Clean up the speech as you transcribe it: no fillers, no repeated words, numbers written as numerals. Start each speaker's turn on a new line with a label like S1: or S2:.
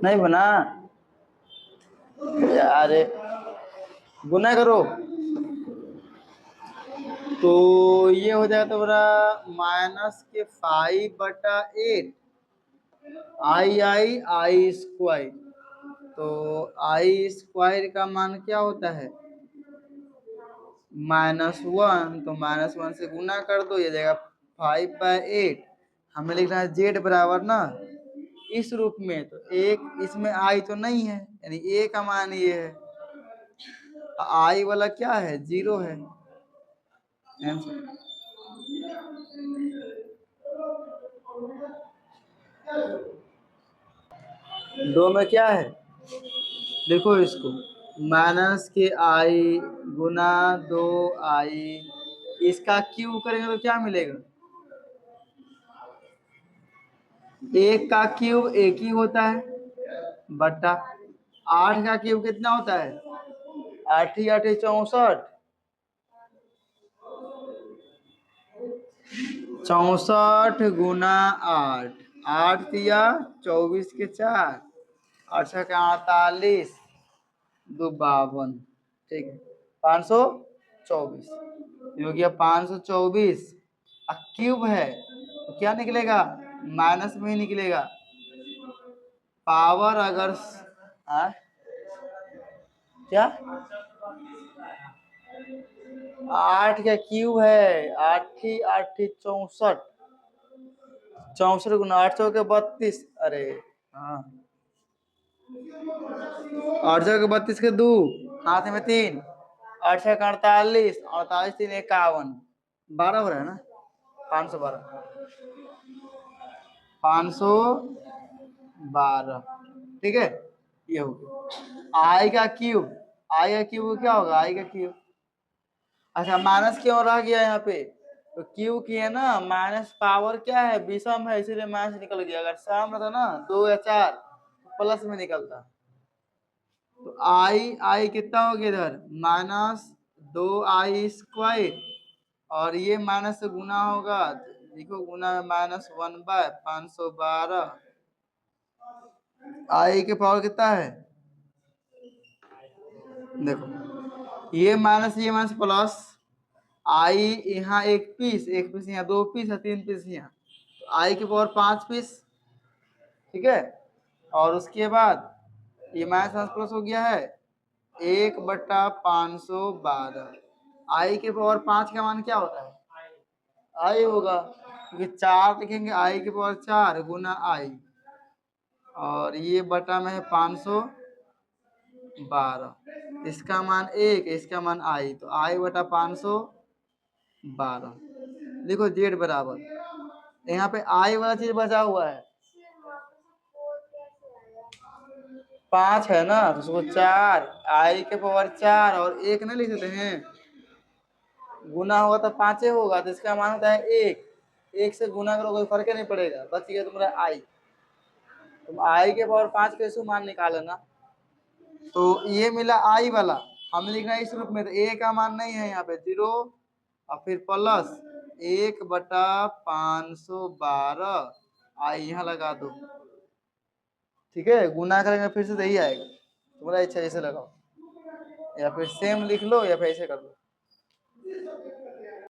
S1: नहीं बना यार, गुना करो तो ये हो जाएगा तुम्हारा -5/8 आई आई आई स्क्वायर। तो आई स्क्वायर का मान क्या होता है -1, तो -1 से गुना कर दो, ये जाएगा 5/8। हमें लिखना है जेड बराबर ना इस रूप में, तो एक इसमें आई तो नहीं है, यानी ए का मान ये है, आई वाला क्या है 0 है। दो में क्या है देखो इसको, माइनस के आई गुना 2i, इसका क्यूब करेंगे तो क्या मिलेगा, एक का क्यूब एक ही होता है बट्टा 8 का क्यूब कितना होता है 8 ही 8 64, 64 गुना 8, 8 दिया 24 के 4, 8 के 48, 2 52, ठीक है 524, ये हो गया 524। क्यूब है तो क्या निकलेगा माइनस में ही निकलेगा, पावर अगर क्या 8 का क्यूब है 8 ही 8 64, 64 गुना 800 के 32, अरे हाँ 800 के 32 के 2, हाथ में 3, 8 के 48, 48 3 51, 12 हो रहा है ना 512, 512, ठीक है ये हो गया आई का क्यूब। आई का क्यूब क्या होगा आई का क्यूब, अच्छा माइनस क्यों रह गया यहाँ पे, तो क्यू की है ना माइनस पावर क्या है विषम है इसीलिए माइनस निकल गया, अगर सम रहता ना 2 या 4 प्लस में निकलता। तो आई आई कितना हो गया इधर -2i², और ये माइनस से गुना होगा, देखो गुना में -1/512, आई के पावर कितना है देखो, ये माइनस प्लस, आई यहाँ एक पीस यहाँ 2 पीस है 3 पीस यहाँ, तो आई के पावर 5 पीस, ठीक है। और उसके बाद ये माइनस प्लस हो गया है 1/512, आई के पावर 5 का मान क्या होता है आई होगा, क्योंकि 4 लिखेंगे आई के पावर 4 गुना आई, और ये बटा में है 512, इसका मान 1 इसका मान आई, तो आई बटा 512, देखो जेड बराबर, यहाँ पे आई वाला चीज बचा हुआ है 5 है ना, तो उसको 4 आई के पावर 4 और 1 नहीं लिख सकते हैं, गुना होगा तो 5 होगा, तो इसका मान होता है 1, 1 से गुना करो कोई फर्क नहीं पड़ेगा, बच गया तुम्हारा आई, तुम आई के पावर 5 कैसे मान निकालो ना, तो ये मिला आई वाला, हमें लिखना है इस रूप में, तो ए का मान नहीं है यहाँ पे 0, और फिर प्लस 1/512, आई यहाँ लगा दो, ठीक है गुना करेंगे फिर से यही आएगा, तुम्हारा इच्छा जैसे लगाओ, या फिर सेम लिख लो या फिर ऐसे कर लो।